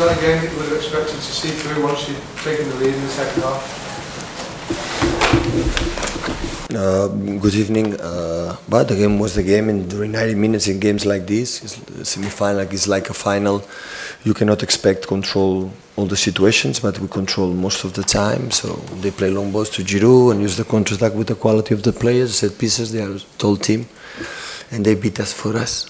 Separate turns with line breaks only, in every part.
that a game that you would have expected to see through once you'd taken the lead in the second half?
Good evening. But the game was the game, and during 90 minutes in games like this, semi-final is like a final. You cannot expect control all the situations, but we control most of the time. So they play long balls to Giroud and use the counter-attack with the quality of the players, set pieces. They are a tall team, and they beat us for us.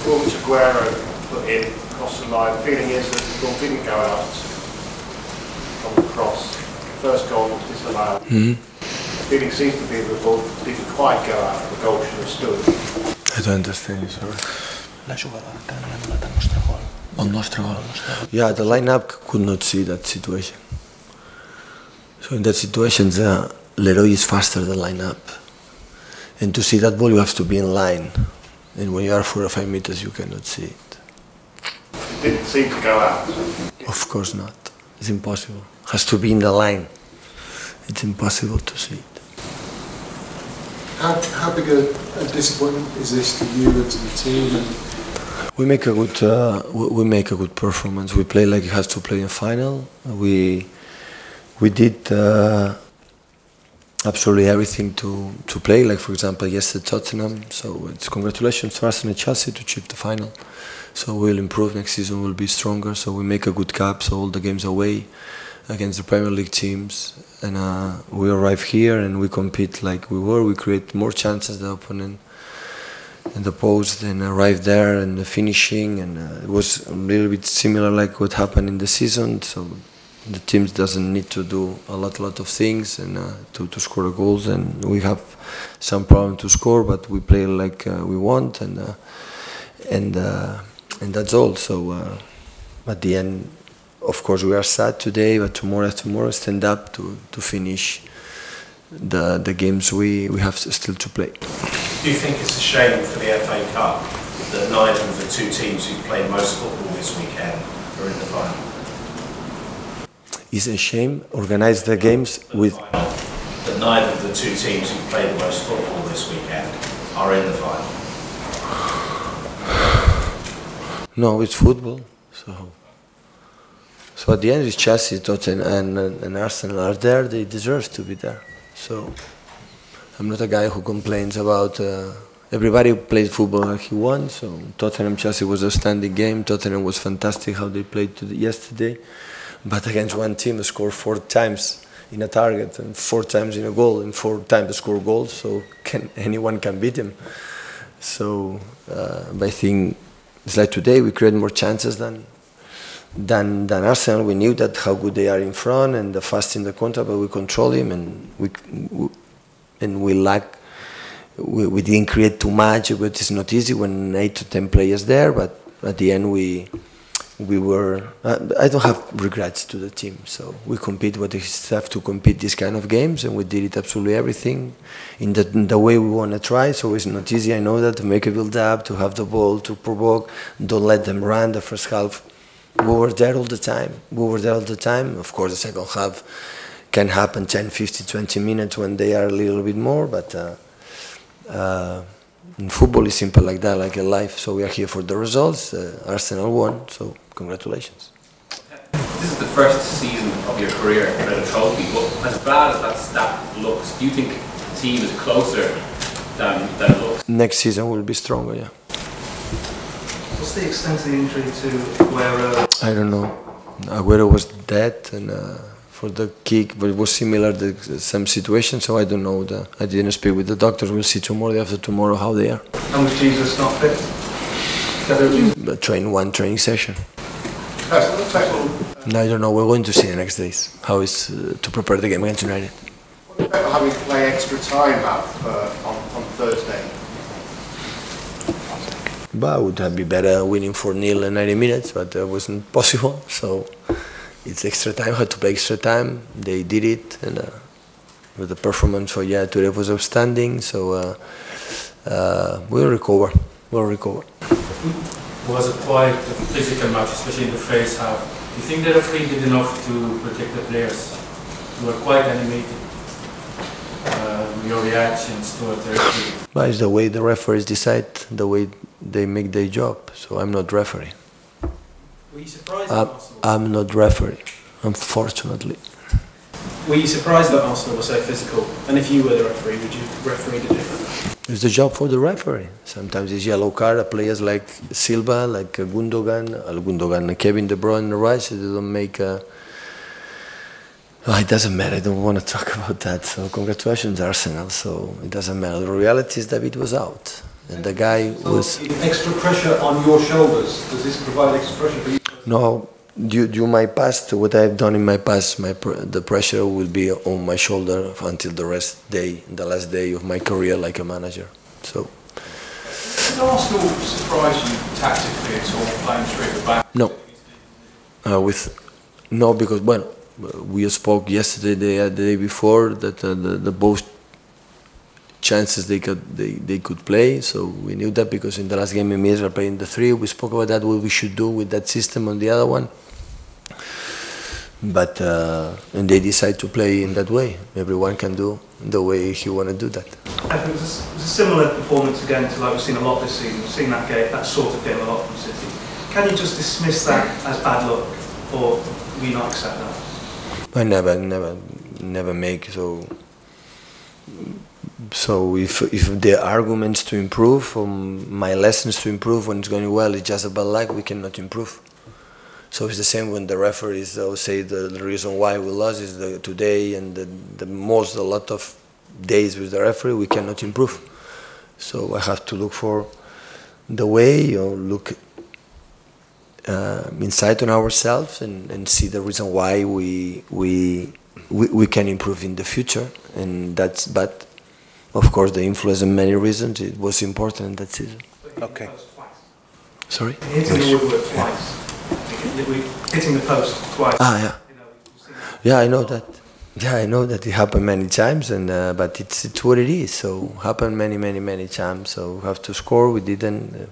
Which Aguero put in across the line. The feeling is that the ball didn't go out on the cross. First goal was disallowed. The feeling seems to be that the ball didn't quite go out. The goal should have stood.
I don't understand, sorry. Yeah, the lineup could not see that situation. So in that situation, Leroy is faster than lineup. And to see that ball, you have to be in line. And when you are 4 or 5 meters, you cannot see it.
It didn't seem to go out.
Of course not. It's impossible. It has to be in the line. It's impossible to see it.
How big a disappointment is this to you and to the team?
We make a good performance. We play like it has to play in final. We did absolutely everything to play. Like for example, yesterday Tottenham. So it's congratulations to Arsenal and Chelsea to achieve the final. So we'll improve next season. We'll be stronger. So we make a good cup. So all the games away against the Premier League teams, and we arrive here and we compete like we were. We create more chances than the opponent in the post and arrive there and the finishing, and it was a little bit similar like what happened in the season. So the team doesn't need to do a lot of things and to score goals, and we have some problem to score, but we play like we want, and that's all. So at the end, of course, we are sad today, but tomorrow stand up to finish the games we have still to play.
Do you think it's a shame for the FA Cup that neither of the two teams who played most football this weekend are in the final?
It's a shame. Organize the games with
that neither of the two teams who played the most football this weekend are in the final.
No, it's football. So at the end, it's Chelsea, Tottenham, and Arsenal are there. They deserve to be there. So I'm not a guy who complains about. Everybody played football like he won. So Tottenham Chelsea was a outstanding game. Tottenham was fantastic how they played yesterday, but against one team, they scored 4 times in a target and 4 times in a goal and 4 times they score goals. So anyone can beat them. So I think it's like today we create more chances than Arsenal. We knew that how good they are in front and the fast in the counter, but we control him, and we didn't create too much. But it's not easy when 8 to 10 players there. But at the end, we were. I don't have regrets to the team. So we compete what they have to compete these kind of games, and we did it absolutely everything in the way we want to try. So it's not easy. I know that, to make a build up, to have the ball, to provoke, don't let them run the first half. We were there all the time. Of course, the second half can happen 10, 15, 20 minutes when they are a little bit more, but in football it's simple like that, like in life. So we are here for the results. Arsenal won, so congratulations.
This is the first season of your career without a trophy, but as bad as that stat looks, do you think the team is closer than it looks?
Next season will be stronger, yeah.
What's the extent of the injury to Aguero?
I don't know. Aguero was dead, and for the kick, but it was similar to some situation, so I don't know. I didn't speak with the doctors. We'll see tomorrow, after tomorrow, how they are.
And was Jesus not fit?
One training session. No, I don't know. We're going to see the next days how it's to prepare the game against United.
What about having to play extra time on Thursday?
But it would be better winning 4-0 in 90 minutes, but that wasn't possible. So it's extra time. Had to play extra time. They did it, and with the performance for today was outstanding. So we'll recover. We'll recover.
It was quite a physical match, especially in the first half. Do you think the referee did enough to protect the players? They were quite animated. your reactions towards the referee?
But it's the way the referees decide, the way they make their job. So I'm not referee.
Were you surprised that Arsenal?
I'm not referee, unfortunately.
Were you surprised that Arsenal were so physical? And if you were the referee, would you referee it differently?
It's the job for the referee. Sometimes it's yellow card. Players like Silva, like Gundogan, Kevin De Bruyne, the right, so they don't make. It doesn't matter. I don't want to talk about that. So congratulations, Arsenal. So it doesn't matter. The reality is David was out, and the guy was.
Extra pressure on your shoulders. Does this provide extra pressure for you?
No, due to my past, what I've done in my past, the pressure will be on my shoulder until the last day of my career like a manager. So.
Did Arsenal surprise you tactically at all, playing straight at the back?
No, because we spoke yesterday, the day before, that the both chances they could play. So we knew that because in the last game in Israel playing the 3, we spoke about that, what we should do with that system on the other one. But and they decide to play in that way. Everyone can do the way he want to do that.
It was a similar performance again to like we've seen a lot this season. We've seen that sort of game a lot from City. Can you just dismiss that as bad luck, or will you not accept that?
I never make so. So if the arguments to improve, or my lessons to improve when it's going well, it's just about luck, we cannot improve. So it's the same when the referees say the reason why we lost is today and a lot of days with the referee, we cannot improve. So I have to look for the way, look inside on ourselves and see the reason why we can improve in the future. And that's, but of course the influence and many reasons, it was important in that season.
Okay.
Sorry? Hitting the woodwork twice. Hitting the post twice.
Yeah. Yeah, I know that. Yeah, I know that it happened many times, and but it's what it is. So happened many times. So we have to score. We didn't.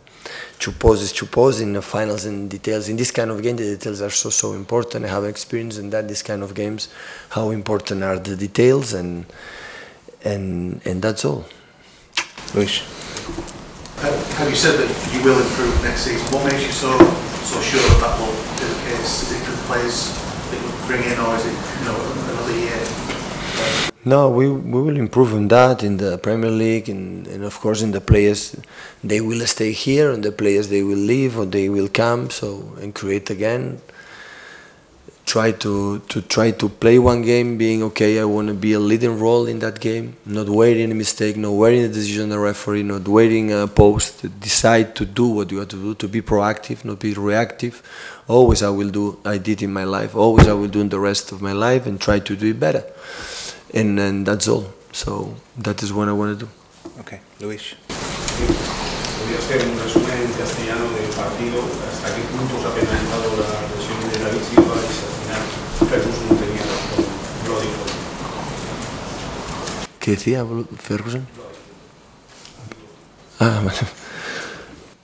Suppose in the finals and details. In this kind of game, the details are so important. I have experience in that. This kind of games, how important are the details, and that's all.
Luis.
Have you said that you will improve next season? What makes you so sure that will be the case? Is it the players that you bring in, or is it another year?
No, we will improve on that in the Premier League, and of course in the players, they will stay here, and the players they will leave or they will come. So and create again. Try to play one game, being okay. I want to be a leading role in that game, not waiting a mistake, not waiting a decision of the referee, not waiting a post. Decide to do what you have to do, to be proactive, not be reactive. Always I did in my life. Always I will do in the rest of my life, and try to do it better. And that's all. So that is what I want to do.
Okay, Luis.
Podría hacer un resumen en castellano del partido, hasta qué punto se ha penalizado la lesión de David Silva y si al final Ferguson no tenía razón. Lo dijo.
¿Qué decía Ferguson?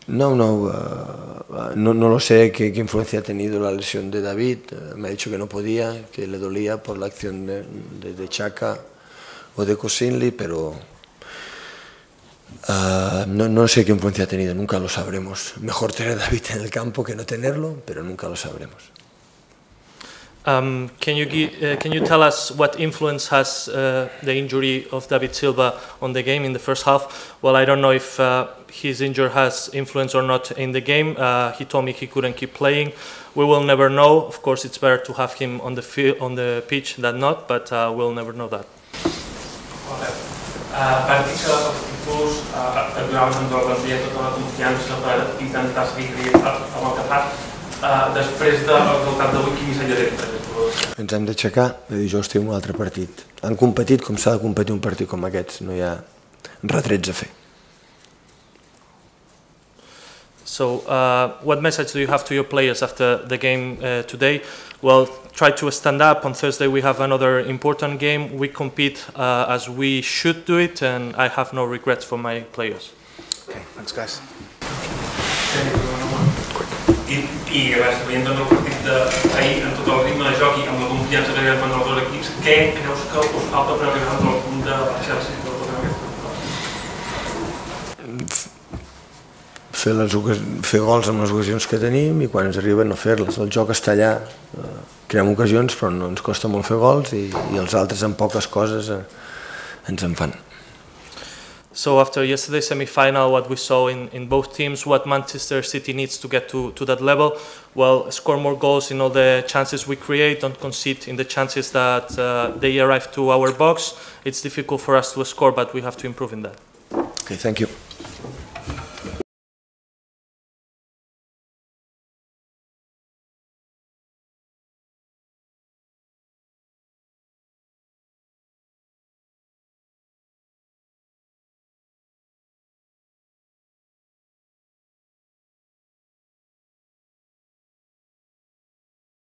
No lo sé qué influencia ha tenido la lesión de David. Me ha dicho que no podía, que le dolía por la acción de Xhaka o de Koscielny, pero no sé qué influencia ha tenido, nunca lo sabremos. Mejor tener a David en el campo que no tenerlo, pero nunca lo sabremos.
Can you tell us what influence has the injury of David Silva on the game in the first half? Well, I don't know if his injury has influence or not in the game. He told me he couldn't keep playing. We will never know. Of course, it's better to have him on the field, on the pitch than not, but we'll never know that.
Partits que els equips donaven amb la plantilla tota la confiança per intentar seguir amb el que fas. Després del resultat d'avui, quin missatge tens per aquests jugadors?
Ens hem d'aixecar i dir, jo estic en un altre partit. Han competit com s'ha de competir un partit com aquests, no hi ha retrets a fer.
So, what message do you have to your players after the game today? Well, try to stand up. On Thursday we have another important game. We compete as we should do it, and I have no regrets for my players.
Okay, thanks guys.
I gràcies, veient el partit d'ahir, en tot el ritme de joc i amb la confiança que hi ha entre els dos equips, què creus que us falta per arribar al punt de Chelsea?
fer gols amb les ocasions que tenim i quan ens arriben no fer-les. El joc està allà, creem ocasions però no ens costa molt fer gols i els altres amb poques coses ens en fan.
So after yesterday's semi-final, what we saw in both teams, what Manchester City needs to get to that level, well, score more goals in all the chances we create, don't concede in the chances that they arrive to our box. It's difficult for us to score, but we have to improve in that.
Okay, thank you.